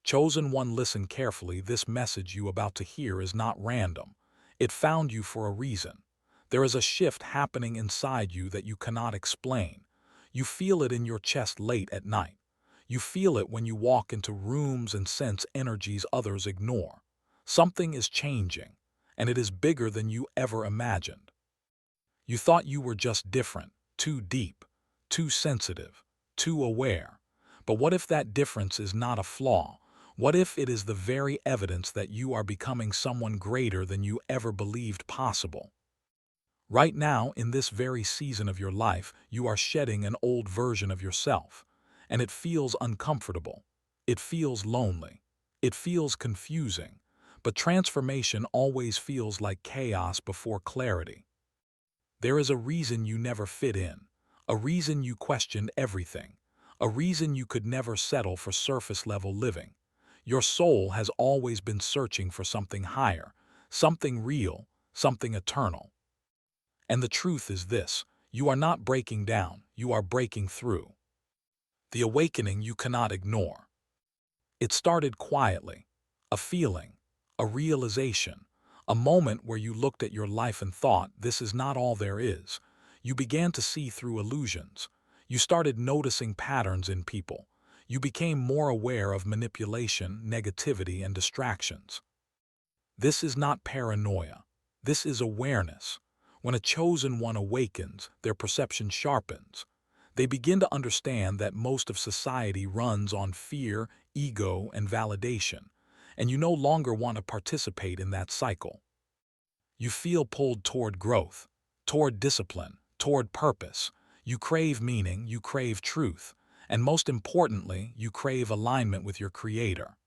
Chosen one, listen carefully. This message you about to hear is not random. It found you for a reason. There is a shift happening inside you that you cannot explain. You feel it in your chest late at night. You feel it when you walk into rooms and sense energies others ignore. Something is changing, and it is bigger than you ever imagined. You thought you were just different, too deep, too sensitive, too aware. But what if that difference is not a flaw? What if it is the very evidence that you are becoming someone greater than you ever believed possible? Right now, in this very season of your life, you are shedding an old version of yourself, and it feels uncomfortable. It feels lonely. It feels confusing. But transformation always feels like chaos before clarity. There is a reason you never fit in, a reason you questioned everything, a reason you could never settle for surface-level living. Your soul has always been searching for something higher, something real, something eternal. And the truth is this: you are not breaking down, you are breaking through. The awakening you cannot ignore. It started quietly, a feeling, a realization, a moment where you looked at your life and thought, this is not all there is. You began to see through illusions. You started noticing patterns in people. You became more aware of manipulation, negativity, and distractions. This is not paranoia. This is awareness. When a chosen one awakens, their perception sharpens. They begin to understand that most of society runs on fear, ego, and validation, and you no longer want to participate in that cycle. You feel pulled toward growth, toward discipline, toward purpose. You crave meaning, you crave truth, and most importantly, you crave alignment with your Creator.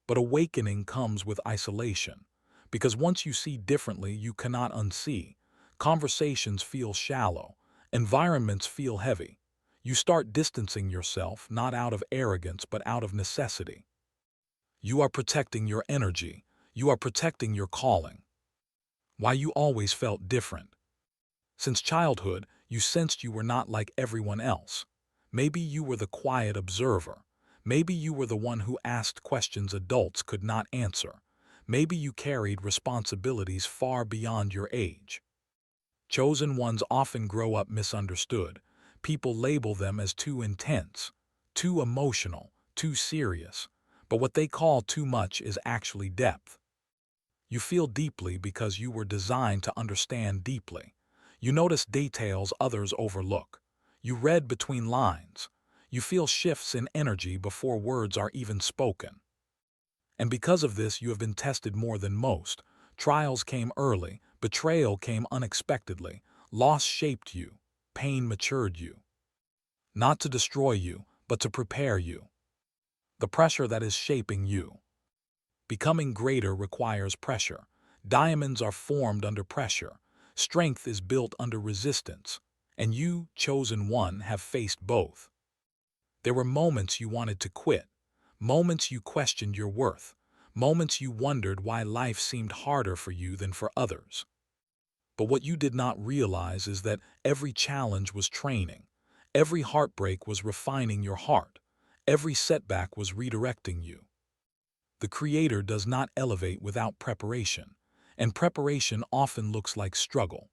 But awakening comes with isolation, because once you see differently, you cannot unsee. Conversations feel shallow, environments feel heavy. You start distancing yourself, not out of arrogance, but out of necessity. You are protecting your energy. You are protecting your calling. Why you always felt different. Since childhood, you sensed you were not like everyone else. Maybe you were the quiet observer. Maybe you were the one who asked questions adults could not answer. Maybe you carried responsibilities far beyond your age. Chosen ones often grow up misunderstood. People label them as too intense, too emotional, too serious. But what they call too much is actually depth. You feel deeply because you were designed to understand deeply. You notice details others overlook. You read between lines. You feel shifts in energy before words are even spoken. And because of this, you have been tested more than most. Trials came early, betrayal came unexpectedly, loss shaped you, pain matured you. Not to destroy you, but to prepare you. The pressure that is shaping you. Becoming greater requires pressure. Diamonds are formed under pressure. Strength is built under resistance. And you, chosen one, have faced both. There were moments you wanted to quit, moments you questioned your worth, moments you wondered why life seemed harder for you than for others. But what you did not realize is that every challenge was training. Every heartbreak was refining your heart. Every setback was redirecting you. The Creator does not elevate without preparation, and preparation often looks like struggle.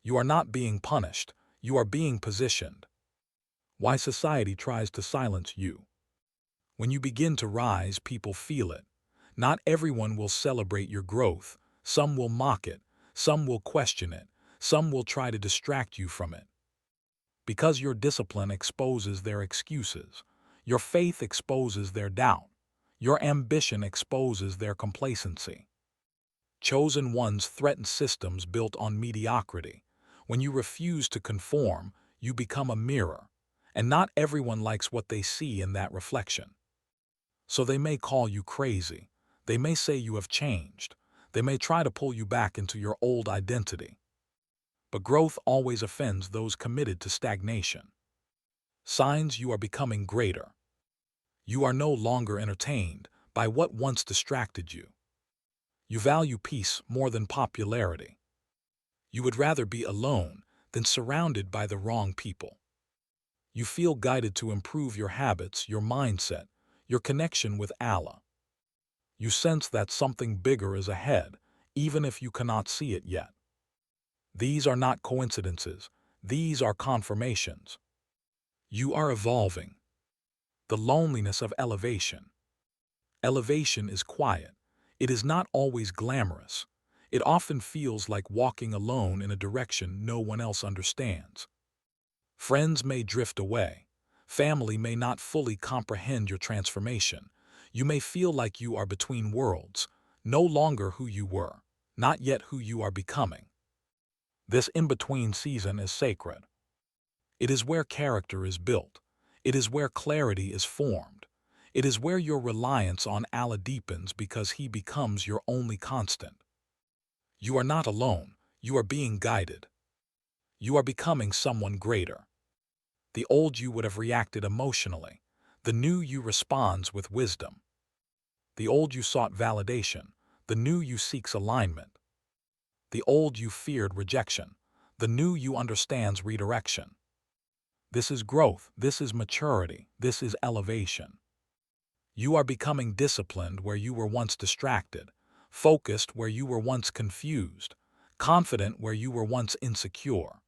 You are not being punished, you are being positioned. Why society tries to silence you. When you begin to rise, people feel it. Not everyone will celebrate your growth. Some will mock it, some will question it, some will try to distract you from it. Because your discipline exposes their excuses, your faith exposes their doubt, your ambition exposes their complacency. Chosen ones threaten systems built on mediocrity. When you refuse to conform, you become a mirror, and not everyone likes what they see in that reflection. So they may call you crazy, they may say you have changed, they may try to pull you back into your old identity. But growth always offends those committed to stagnation. Signs you are becoming greater. You are no longer entertained by what once distracted you. You value peace more than popularity. You would rather be alone than surrounded by the wrong people. You feel guided to improve your habits, your mindset, your connection with Allah. You sense that something bigger is ahead, even if you cannot see it yet. These are not coincidences. These are confirmations. You are evolving. The loneliness of elevation. Elevation is quiet. It is not always glamorous. It often feels like walking alone in a direction no one else understands. Friends may drift away. Family may not fully comprehend your transformation. You may feel like you are between worlds, no longer who you were, not yet who you are becoming. This in-between season is sacred. It is where character is built. It is where clarity is formed. It is where your reliance on Allah deepens because He becomes your only constant. You are not alone. You are being guided. You are becoming someone greater. The old you would have reacted emotionally. The new you responds with wisdom. The old you sought validation. The new you seeks alignment. The old you feared rejection. The new you understands redirection. This is growth. This is maturity. This is elevation. You are becoming disciplined where you were once distracted, focused where you were once confused, confident where you were once insecure.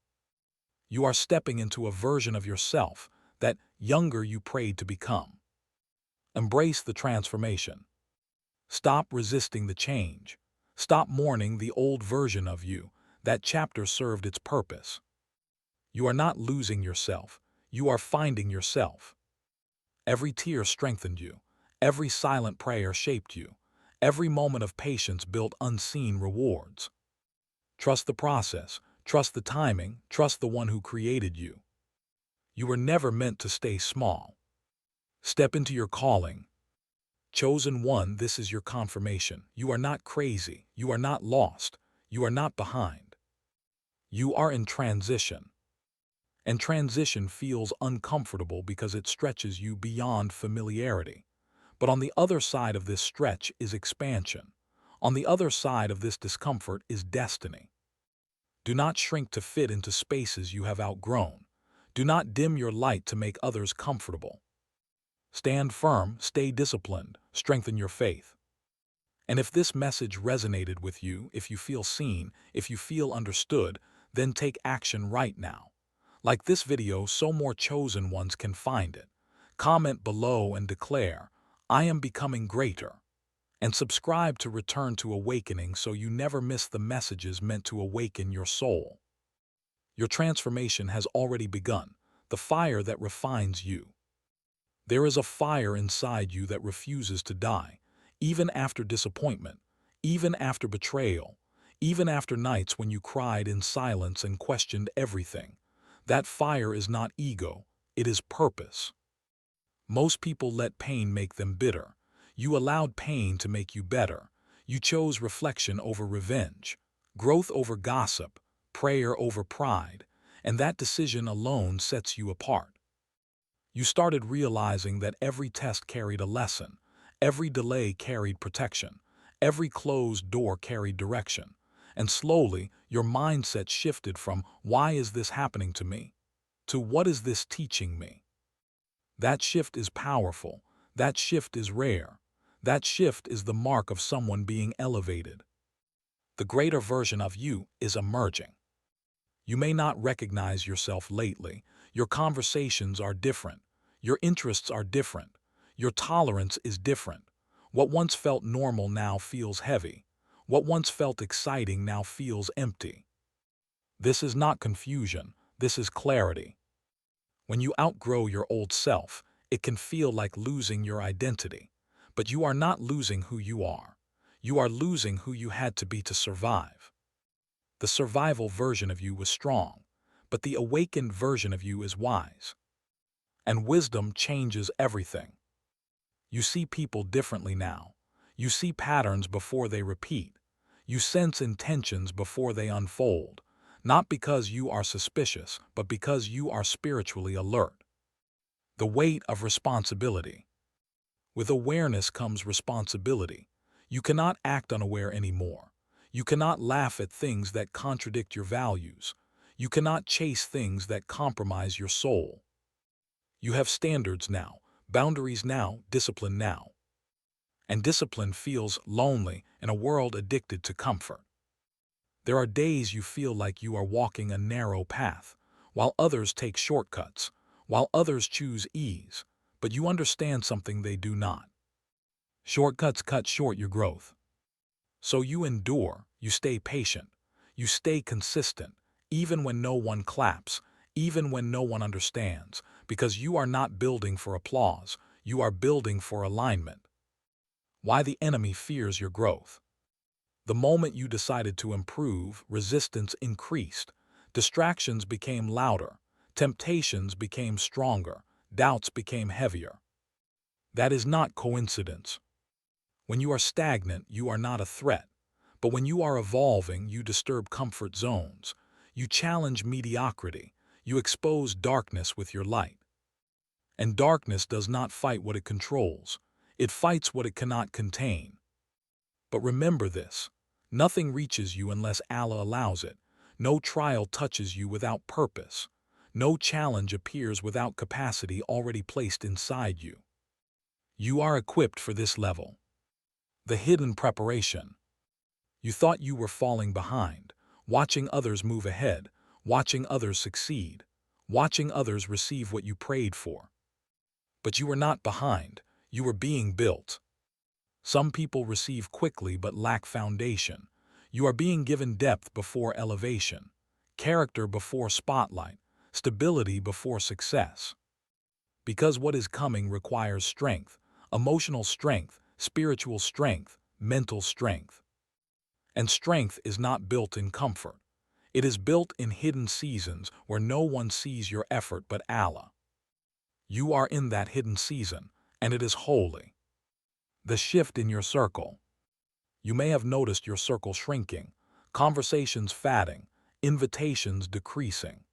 You are stepping into a version of yourself that younger you prayed to become. Embrace the transformation. Stop resisting the change. Stop mourning the old version of you. That chapter served its purpose. You are not losing yourself. You are finding yourself. Every tear strengthened you. Every silent prayer shaped you. Every moment of patience built unseen rewards. Trust the process. Trust the timing. Trust the one who created you. You were never meant to stay small. Step into your calling. Chosen one, this is your confirmation. You are not crazy. You are not lost. You are not behind. You are in transition. And transition feels uncomfortable because it stretches you beyond familiarity. But on the other side of this stretch is expansion. On the other side of this discomfort is destiny. Do not shrink to fit into spaces you have outgrown. Do not dim your light to make others comfortable. Stand firm, stay disciplined, strengthen your faith. And if this message resonated with you, if you feel seen, if you feel understood, then take action right now. Like this video, so more chosen ones can find it. Comment below and declare, I am becoming greater. And subscribe to Return to Awakening so you never miss the messages meant to awaken your soul. Your transformation has already begun, the fire that refines you. There is a fire inside you that refuses to die, even after disappointment, even after betrayal, even after nights when you cried in silence and questioned everything. That fire is not ego, it is purpose. Most people let pain make them bitter. You allowed pain to make you better. You chose reflection over revenge, growth over gossip, prayer over pride, and that decision alone sets you apart. You started realizing that every test carried a lesson, every delay carried protection, every closed door carried direction, and slowly your mindset shifted from "why is this happening to me?" to "what is this teaching me?" That shift is powerful. That shift is rare. That shift is the mark of someone being elevated. The greater version of you is emerging. You may not recognize yourself lately. Your conversations are different. Your interests are different. Your tolerance is different. What once felt normal now feels heavy. What once felt exciting now feels empty. This is not confusion. This is clarity. When you outgrow your old self, it can feel like losing your identity. But you are not losing who you are. You are losing who you had to be to survive. The survival version of you was strong, but the awakened version of you is wise. And wisdom changes everything. You see people differently now. You see patterns before they repeat. You sense intentions before they unfold, not because you are suspicious, but because you are spiritually alert. The weight of responsibility. With awareness comes responsibility. You cannot act unaware anymore. You cannot laugh at things that contradict your values. You cannot chase things that compromise your soul. You have standards now, Boundaries now, discipline now. And discipline feels lonely in a world addicted to comfort. There are days you feel like you are walking a narrow path, while others take shortcuts, while others choose ease, but you understand something they do not. Shortcuts cut short your growth. So you endure, you stay patient, you stay consistent, even when no one claps, even when no one understands, because you are not building for applause, you are building for alignment. Why the enemy fears your growth. The moment you decided to improve, resistance increased, distractions became louder, temptations became stronger, doubts became heavier. That is not coincidence. When you are stagnant, you are not a threat. But when you are evolving, you disturb comfort zones. You challenge mediocrity. You expose darkness with your light. And darkness does not fight what it controls. It fights what it cannot contain. But remember this. Nothing reaches you unless Allah allows it. No trial touches you without purpose. No challenge appears without capacity already placed inside you. You are equipped for this level. The hidden preparation. You thought you were falling behind, watching others move ahead, watching others succeed, watching others receive what you prayed for. But you were not behind, you were being built. Some people receive quickly but lack foundation. You are being given depth before elevation, character before spotlight, stability before success. Because what is coming requires strength, emotional strength, spiritual strength, mental strength. And strength is not built in comfort. It is built in hidden seasons where no one sees your effort but Allah. You are in that hidden season, and it is holy. The shift in your circle. You may have noticed your circle shrinking, conversations fatting, invitations decreasing.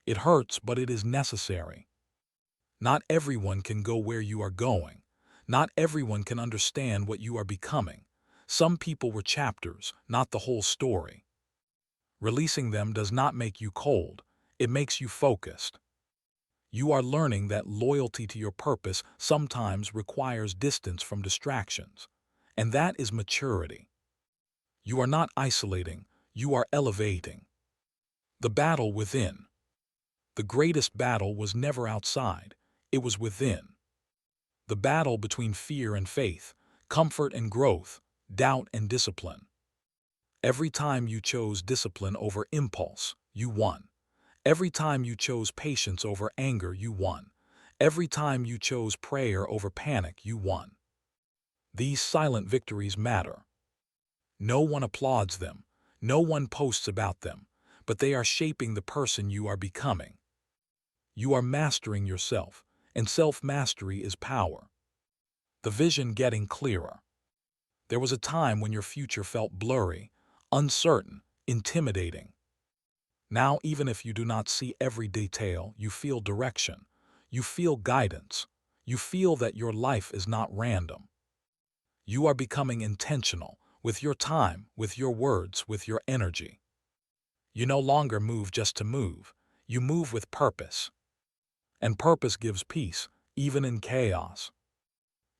It hurts, but it is necessary. Not everyone can go where you are going. Not everyone can understand what you are becoming. Some people were chapters, not the whole story. Releasing them does not make you cold, it makes you focused. You are learning that loyalty to your purpose sometimes requires distance from distractions, and that is maturity. You are not isolating, you are elevating. The battle within. The greatest battle was never outside, it was within. The battle between fear and faith, comfort and growth, doubt and discipline. Every time you chose discipline over impulse, you won. Every time you chose patience over anger, you won. Every time you chose prayer over panic, you won. These silent victories matter. No one applauds them, no one posts about them, but they are shaping the person you are becoming. You are mastering yourself, and self-mastery is power. The vision getting clearer. There was a time when your future felt blurry, uncertain, intimidating. Now, even if you do not see every detail, you feel direction, you feel guidance, you feel that your life is not random. You are becoming intentional with your time, with your words, with your energy. You no longer move just to move, you move with purpose. And purpose gives peace, even in chaos.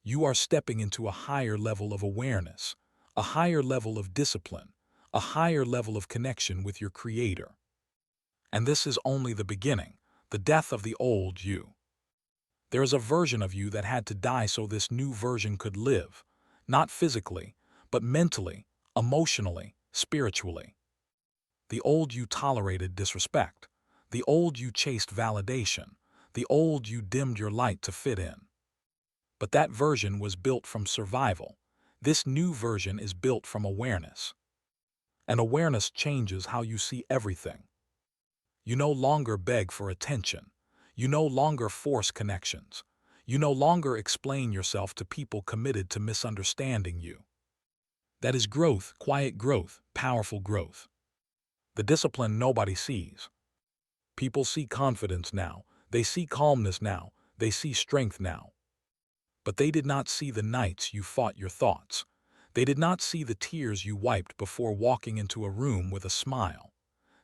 You are stepping into a higher level of awareness, a higher level of discipline, a higher level of connection with your Creator. And this is only the beginning, the death of the old you. There is a version of you that had to die so this new version could live, not physically, but mentally, emotionally, spiritually. The old you tolerated disrespect. The old you chased validation. The old you dimmed your light to fit in. But that version was built from survival. This new version is built from awareness. And awareness changes how you see everything. You no longer beg for attention. You no longer force connections. You no longer explain yourself to people committed to misunderstanding you. That is growth, quiet growth, powerful growth. The discipline nobody sees. People see confidence now. They see calmness now. They see strength now. But they did not see the nights you fought your thoughts. They did not see the tears you wiped before walking into a room with a smile.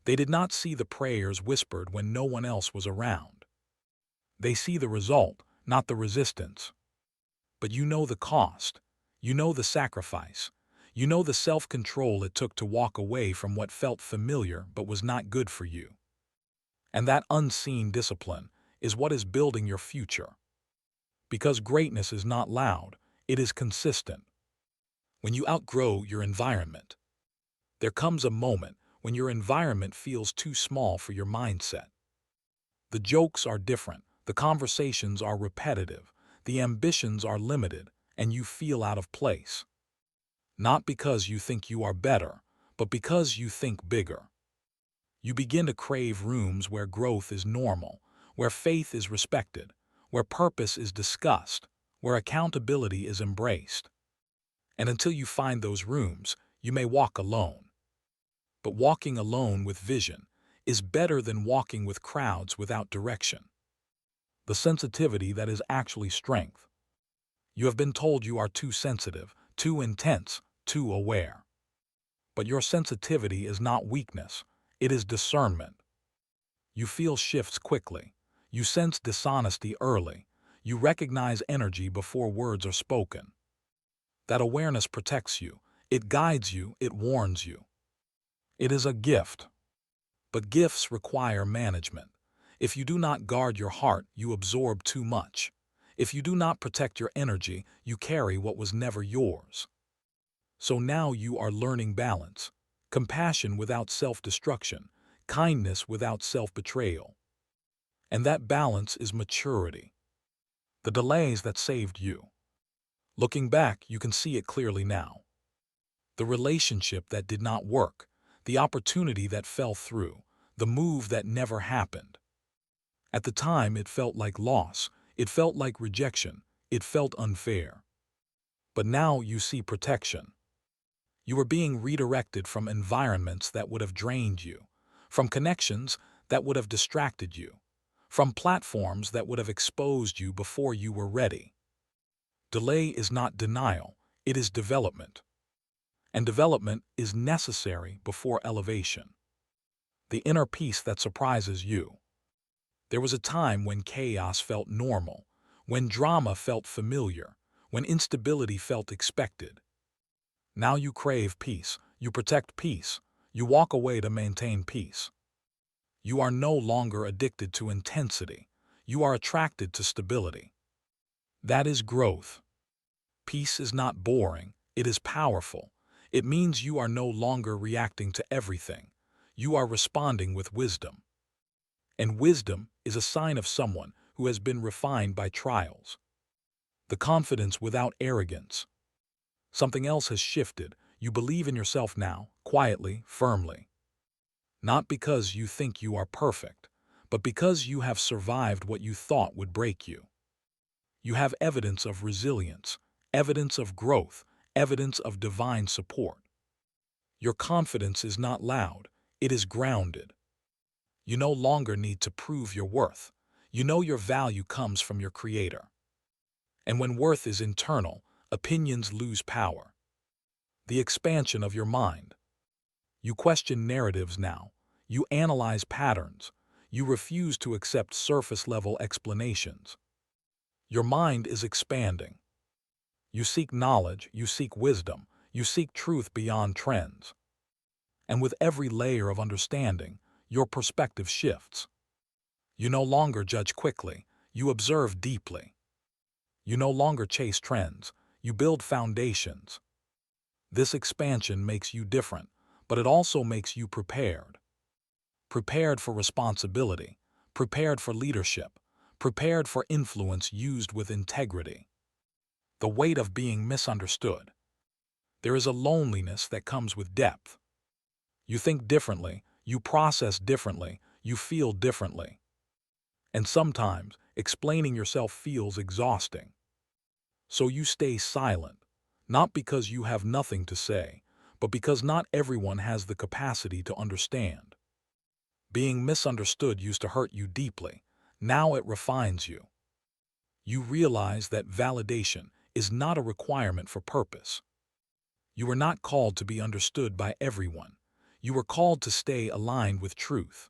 They did not see the prayers whispered when no one else was around. They see the result, not the resistance. But you know the cost. You know the sacrifice. You know the self-control it took to walk away from what felt familiar but was not good for you. And that unseen discipline is what is building your future. Because greatness is not loud, it is consistent. When you outgrow your environment, there comes a moment when your environment feels too small for your mindset. The jokes are different, the conversations are repetitive, the ambitions are limited, and you feel out of place. Not because you think you are better, but because you think bigger. You begin to crave rooms where growth is normal, where faith is respected, where purpose is discussed, where accountability is embraced. And until you find those rooms, you may walk alone. But walking alone with vision is better than walking with crowds without direction. The sensitivity that is actually strength. You have been told you are too sensitive, too intense, too aware. But your sensitivity is not weakness, it is discernment. You feel shifts quickly. You sense dishonesty early. You recognize energy before words are spoken. That awareness protects you. It guides you. It warns you. It is a gift. But gifts require management. If you do not guard your heart, you absorb too much. If you do not protect your energy, you carry what was never yours. So now you are learning balance, compassion without self-destruction, kindness without self-betrayal. And that balance is maturity. The delays that saved you. Looking back, you can see it clearly now. The relationship that did not work, the opportunity that fell through, the move that never happened. At the time, it felt like loss, it felt like rejection, it felt unfair. But now you see protection. You are being redirected from environments that would have drained you, from connections that would have distracted you, from platforms that would have exposed you before you were ready. Delay is not denial, it is development. And development is necessary before elevation. The inner peace that surprises you. There was a time when chaos felt normal, when drama felt familiar, when instability felt expected. Now you crave peace, you protect peace, you walk away to maintain peace. You are no longer addicted to intensity, you are attracted to stability. That is growth. Peace is not boring, it is powerful. It means you are no longer reacting to everything. You are responding with wisdom. And wisdom is a sign of someone who has been refined by trials. The confidence without arrogance. Something else has shifted. You believe in yourself now, quietly, firmly. Not because you think you are perfect, but because you have survived what you thought would break you. You have evidence of resilience, evidence of growth, evidence of divine support. Your confidence is not loud, it is grounded. You no longer need to prove your worth. You know your value comes from your Creator. And when worth is internal, opinions lose power. The expansion of your mind. You question narratives now. You analyze patterns. You refuse to accept surface-level explanations. Your mind is expanding. You seek knowledge, you seek wisdom, you seek truth beyond trends. And with every layer of understanding, your perspective shifts. You no longer judge quickly, you observe deeply. You no longer chase trends, you build foundations. This expansion makes you different, but it also makes you prepared. Prepared for responsibility, prepared for leadership, prepared for influence used with integrity. The weight of being misunderstood. There is a loneliness that comes with depth. You think differently, you process differently, you feel differently. And sometimes, explaining yourself feels exhausting. So you stay silent, not because you have nothing to say, but because not everyone has the capacity to understand. Being misunderstood used to hurt you deeply. Now it refines you. You realize that validation is not a requirement for purpose. You were not called to be understood by everyone. You were called to stay aligned with truth.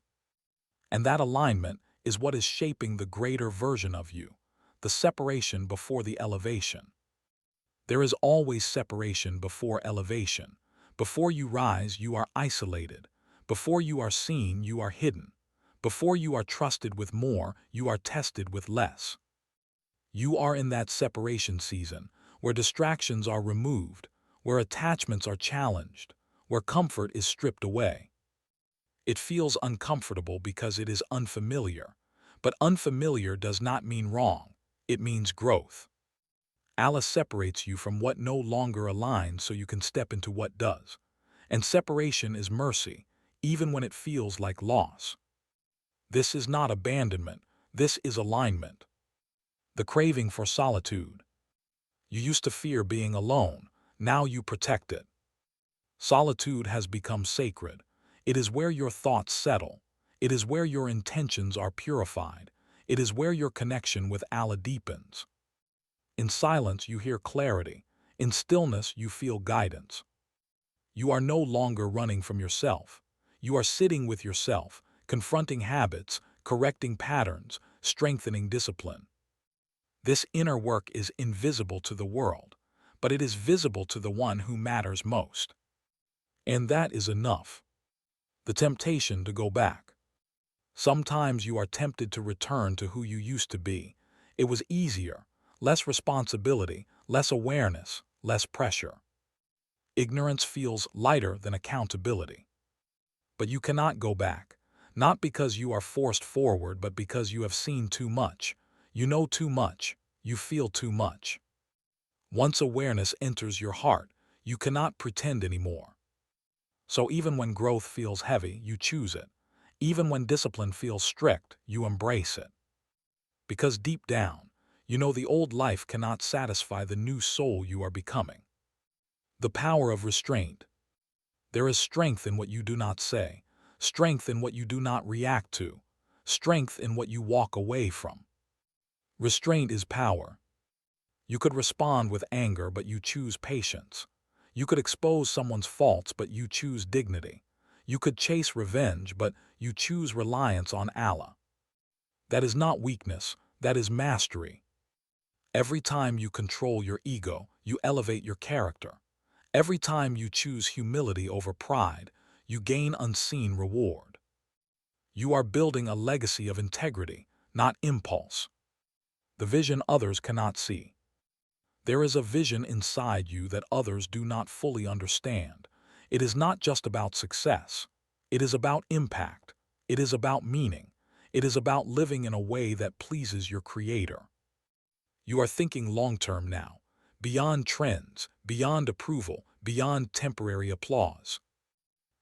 And that alignment is what is shaping the greater version of you, the separation before the elevation. There is always separation before elevation. Before you rise, you are isolated. Before you are seen, you are hidden. Before you are trusted with more, you are tested with less. You are in that separation season, where distractions are removed, where attachments are challenged, where comfort is stripped away. It feels uncomfortable because it is unfamiliar, but unfamiliar does not mean wrong, it means growth. Alice separates you from what no longer aligns so you can step into what does. And separation is mercy, even when it feels like loss. This is not abandonment, this is alignment. The craving for solitude. You used to fear being alone, now you protect it. Solitude has become sacred. It is where your thoughts settle. It is where your intentions are purified. It is where your connection with Allah deepens. In silence you hear clarity. In stillness you feel guidance. You are no longer running from yourself. You are sitting with yourself, confronting habits, correcting patterns, strengthening discipline. This inner work is invisible to the world, but it is visible to the one who matters most. And that is enough. The temptation to go back. Sometimes you are tempted to return to who you used to be. It was easier, less responsibility, less awareness, less pressure. Ignorance feels lighter than accountability. But you cannot go back, not because you are forced forward, but because you have seen too much. You know too much. You feel too much. Once awareness enters your heart, you cannot pretend anymore. So even when growth feels heavy, you choose it. Even when discipline feels strict, you embrace it. Because deep down, you know the old life cannot satisfy the new soul you are becoming. The power of restraint. There is strength in what you do not say, strength in what you do not react to, strength in what you walk away from. Restraint is power. You could respond with anger, but you choose patience. You could expose someone's faults, but you choose dignity. You could chase revenge, but you choose reliance on Allah. That is not weakness, that is mastery. Every time you control your ego, you elevate your character. Every time you choose humility over pride, you gain unseen reward. You are building a legacy of integrity, not impulse. The vision others cannot see. There is a vision inside you that others do not fully understand. It is not just about success. It is about impact. It is about meaning. It is about living in a way that pleases your Creator. You are thinking long-term now, beyond trends, beyond approval, beyond temporary applause.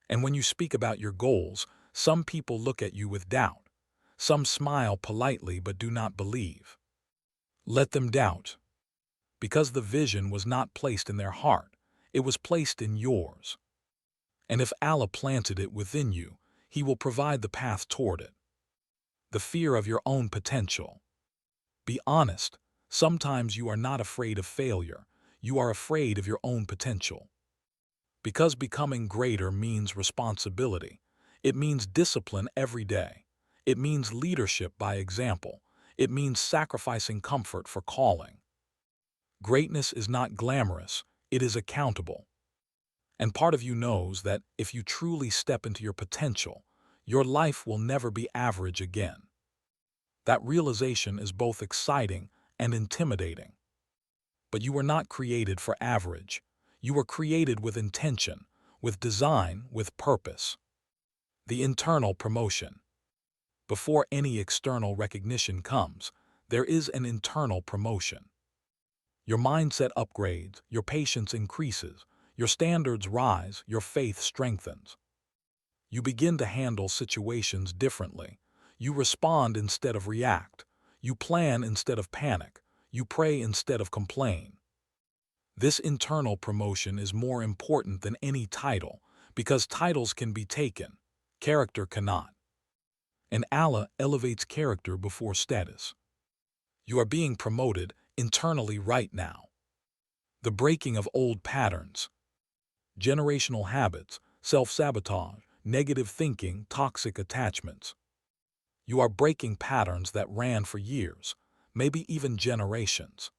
And when you speak about your goals, some people look at you with doubt. Some smile politely but do not believe. Let them doubt. Because the vision was not placed in their heart, it was placed in yours. And if Allah planted it within you, He will provide the path toward it. The fear of your own potential. Be honest, sometimes you are not afraid of failure, you are afraid of your own potential. Because becoming greater means responsibility. It means discipline every day. It means leadership by example. It means sacrificing comfort for calling. Greatness is not glamorous, it is accountable. And part of you knows that if you truly step into your potential, your life will never be average again. That realization is both exciting and intimidating. But you were not created for average. You were created with intention, with design, with purpose. The internal promotion. Before any external recognition comes, there is an internal promotion. Your mindset upgrades, your patience increases, your standards rise, your faith strengthens. You begin to handle situations differently. You respond instead of react. You plan instead of panic. You pray instead of complain. This internal promotion is more important than any title, because titles can be taken, character cannot. And Allah elevates character before status. You are being promoted internally right now. The breaking of old patterns, generational habits, self-sabotage, negative thinking, toxic attachments. You are breaking patterns that ran for years, maybe even generations.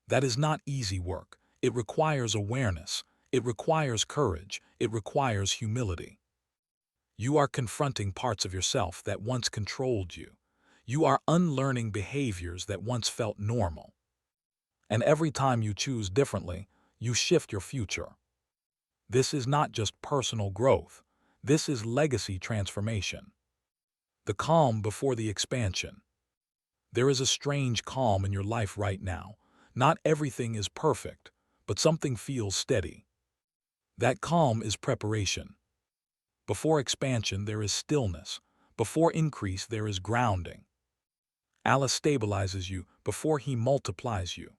That is not easy work. It requires awareness. It requires courage. It requires humility. You are confronting parts of yourself that once controlled you. You are unlearning behaviors that once felt normal. And every time you choose differently, you shift your future. This is not just personal growth. This is legacy transformation. The calm before the expansion. There is a strange calm in your life right now. Not everything is perfect, but something feels steady. That calm is preparation. Before expansion, there is stillness. Before increase, there is grounding. Allah stabilizes you before He multiplies you.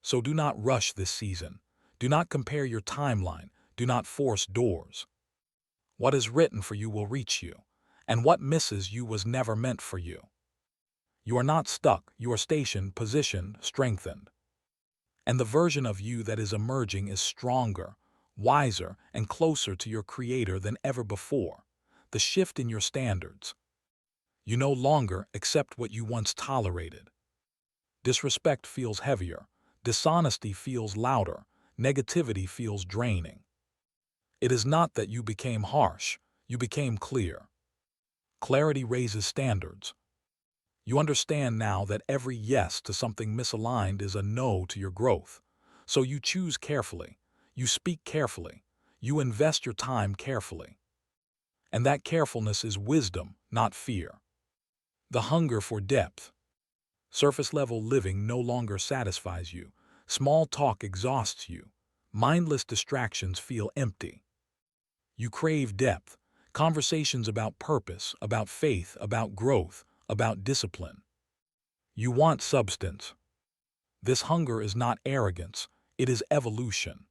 So do not rush this season. Do not compare your timeline. Do not force doors. What is written for you will reach you, and what misses you was never meant for you. You are not stuck. You are stationed, positioned, strengthened. And the version of you that is emerging is stronger, wiser, and closer to your Creator than ever before. The shift in your standards. You no longer accept what you once tolerated. Disrespect feels heavier. Dishonesty feels louder. Negativity feels draining. It is not that you became harsh. You became clear. Clarity raises standards. You understand now that every yes to something misaligned is a no to your growth. So you choose carefully. You speak carefully. You invest your time carefully. And that carefulness is wisdom, not fear. The hunger for depth. Surface-level living no longer satisfies you. Small talk exhausts you. Mindless distractions feel empty. You crave depth. Conversations about purpose, about faith, about growth, about discipline. You want substance. This hunger is not arrogance, it is evolution.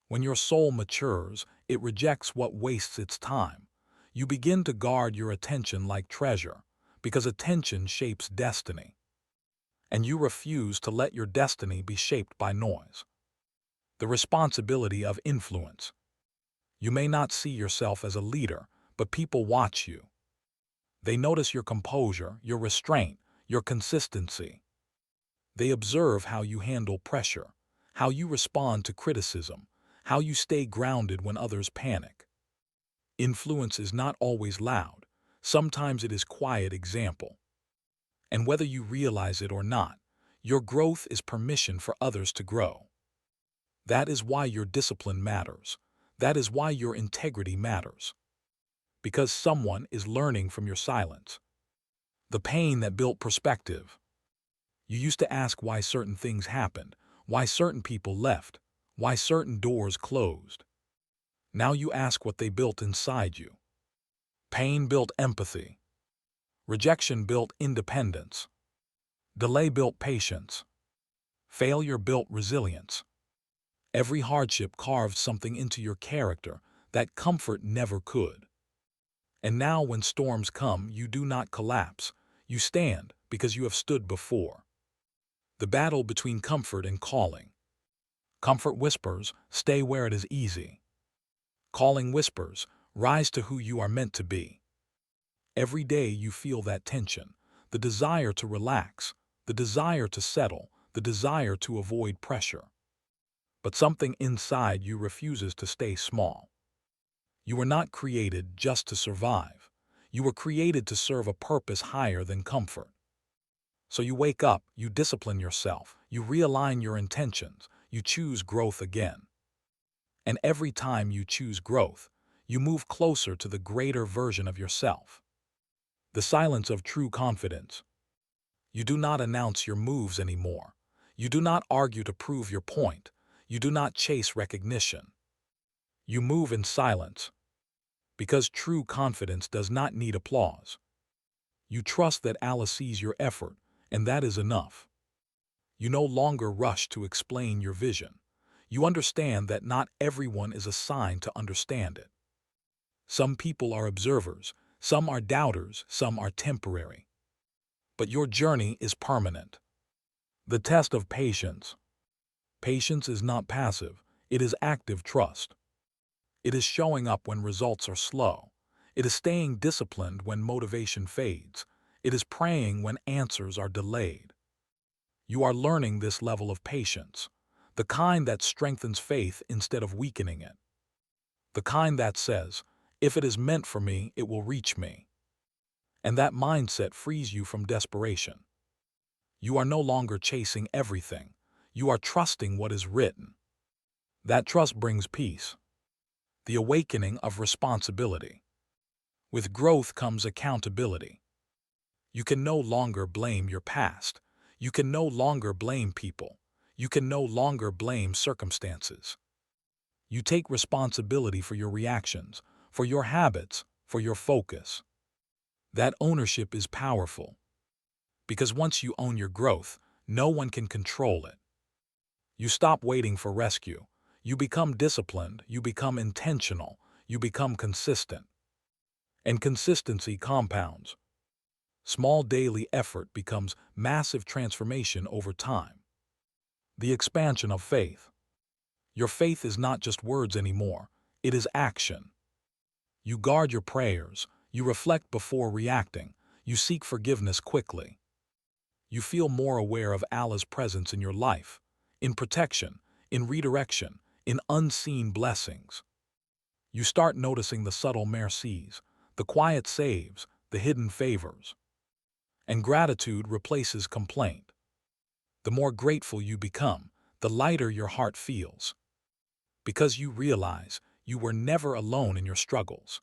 When your soul matures, it rejects what wastes its time. You begin to guard your attention like treasure, because attention shapes destiny. And you refuse to let your destiny be shaped by noise. The responsibility of influence. You may not see yourself as a leader, but people watch you. They notice your composure, your restraint, your consistency. They observe how you handle pressure, how you respond to criticism, how you stay grounded when others panic. Influence is not always loud. Sometimes it is quiet example. And whether you realize it or not, your growth is permission for others to grow. That is why your discipline matters. That is why your integrity matters. Because someone is learning from your silence. The pain that built perspective. You used to ask why certain things happened, why certain people left, why certain doors closed. Now you ask what they built inside you. Pain built empathy. Rejection built independence. Delay built patience. Failure built resilience. Every hardship carved something into your character that comfort never could. And now when storms come, you do not collapse. You stand because you have stood before. The battle between comfort and calling. Comfort whispers, stay where it is easy. Calling whispers, rise to who you are meant to be. Every day you feel that tension, the desire to relax, the desire to settle, the desire to avoid pressure. But something inside you refuses to stay small. You were not created just to survive. You were created to serve a purpose higher than comfort. So you wake up, you discipline yourself, you realign your intentions, you choose growth again. And every time you choose growth, you move closer to the greater version of yourself. The silence of true confidence. You do not announce your moves anymore. You do not argue to prove your point. You do not chase recognition. You move in silence. Because true confidence does not need applause. You trust that Allah sees your effort, and that is enough. You no longer rush to explain your vision. You understand that not everyone is assigned to understand it. Some people are observers, some are doubters, some are temporary. But your journey is permanent. The test of patience. Patience is not passive, it is active trust. It is showing up when results are slow. It is staying disciplined when motivation fades. It is praying when answers are delayed. You are learning this level of patience, the kind that strengthens faith instead of weakening it, the kind that says, if it is meant for me, it will reach me. And that mindset frees you from desperation. You are no longer chasing everything. You are trusting what is written. That trust brings peace, the awakening of responsibility. With growth comes accountability. You can no longer blame your past. You can no longer blame people. You can no longer blame circumstances. You take responsibility for your reactions, for your habits, for your focus. That ownership is powerful, because once you own your growth, no one can control it. You stop waiting for rescue. You become disciplined, you become intentional, you become consistent. And consistency compounds. Small daily effort becomes massive transformation over time. The expansion of faith. Your faith is not just words anymore, it is action. You guard your prayers, you reflect before reacting, you seek forgiveness quickly. You feel more aware of Allah's presence in your life, in protection, in redirection, in unseen blessings. You start noticing the subtle mercies, the quiet saves, the hidden favors. And gratitude replaces complaint. The more grateful you become, the lighter your heart feels. Because you realize you were never alone in your struggles.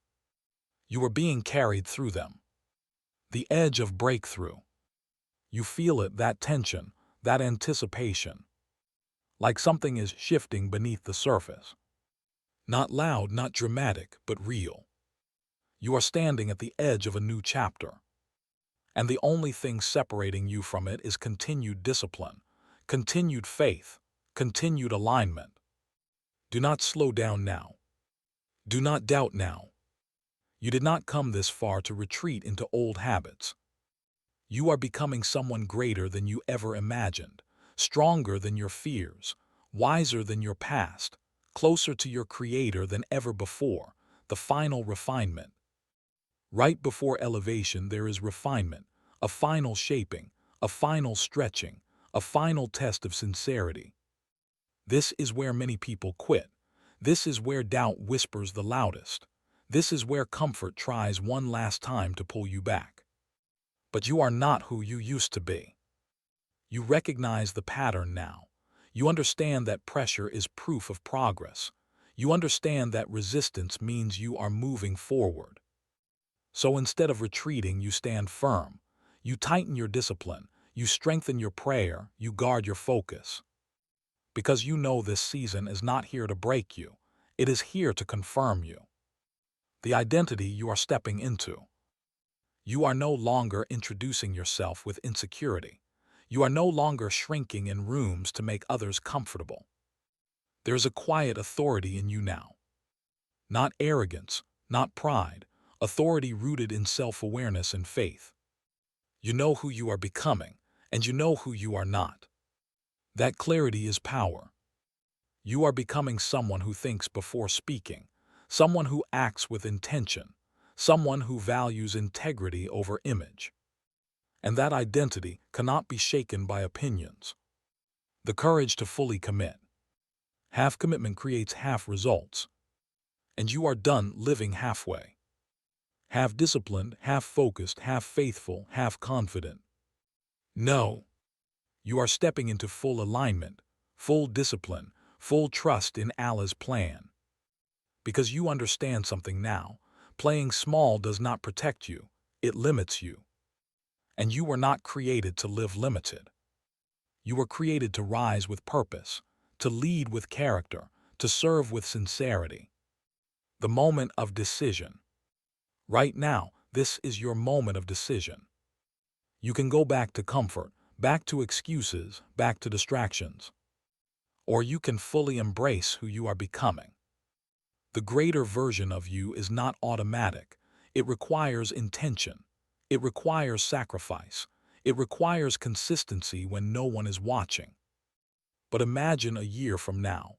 You were being carried through them. The edge of breakthrough. You feel it, that tension, that anticipation. Like something is shifting beneath the surface. Not loud, not dramatic, but real. You are standing at the edge of a new chapter. And the only thing separating you from it is continued discipline, continued faith, continued alignment. Do not slow down now. Do not doubt now. You did not come this far to retreat into old habits. You are becoming someone greater than you ever imagined, stronger than your fears, wiser than your past, closer to your Creator than ever before, the final refinement. Right before elevation there is refinement, a final shaping, a final stretching, a final test of sincerity. This is where many people quit. This is where doubt whispers the loudest. This is where comfort tries one last time to pull you back. But you are not who you used to be. You recognize the pattern now. You understand that pressure is proof of progress. You understand that resistance means you are moving forward. So instead of retreating, you stand firm. You tighten your discipline. You strengthen your prayer. You guard your focus. Because you know this season is not here to break you. It is here to confirm you. The identity you are stepping into. You are no longer introducing yourself with insecurity. You are no longer shrinking in rooms to make others comfortable. There is a quiet authority in you now. Not arrogance, not pride, authority rooted in self-awareness and faith. You know who you are becoming, and you know who you are not. That clarity is power. You are becoming someone who thinks before speaking, someone who acts with intention, someone who values integrity over image. And that identity cannot be shaken by opinions. The courage to fully commit. Half commitment creates half results. And you are done living halfway. Half disciplined, half focused, half faithful, half confident. No. You are stepping into full alignment, full discipline, full trust in Allah's plan. Because you understand something now. Playing small does not protect you, it limits you. And you were not created to live limited. You were created to rise with purpose, to lead with character, to serve with sincerity. The moment of decision. Right now, this is your moment of decision. You can go back to comfort, back to excuses, back to distractions. Or you can fully embrace who you are becoming. The greater version of you is not automatic. It requires intention. It requires sacrifice. It requires consistency when no one is watching. But imagine a year from now.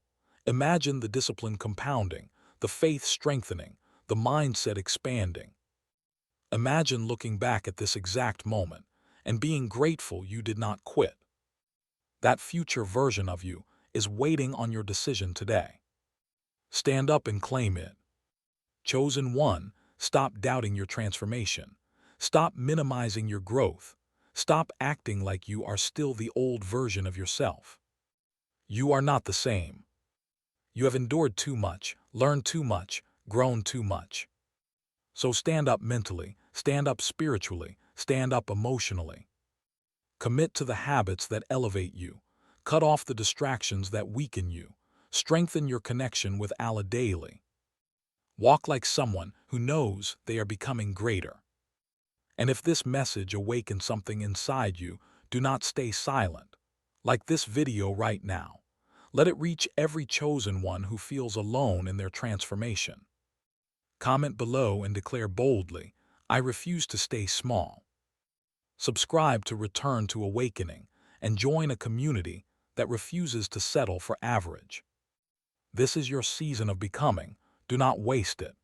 Imagine the discipline compounding, the faith strengthening, the mindset expanding. Imagine looking back at this exact moment and being grateful you did not quit. That future version of you is waiting on your decision today. Stand up and claim it. Chosen one, stop doubting your transformation. Stop minimizing your growth. Stop acting like you are still the old version of yourself. You are not the same. You have endured too much, learned too much, grown too much. So stand up mentally, stand up spiritually, stand up emotionally. Commit to the habits that elevate you. Cut off the distractions that weaken you. Strengthen your connection with Allah daily. Walk like someone who knows they are becoming greater. And if this message awakens something inside you, do not stay silent. Like this video right now. Let it reach every chosen one who feels alone in their transformation. Comment below and declare boldly, I refuse to stay small. Subscribe to Return to Awakening and join a community that refuses to settle for average. This is your season of becoming. Do not waste it.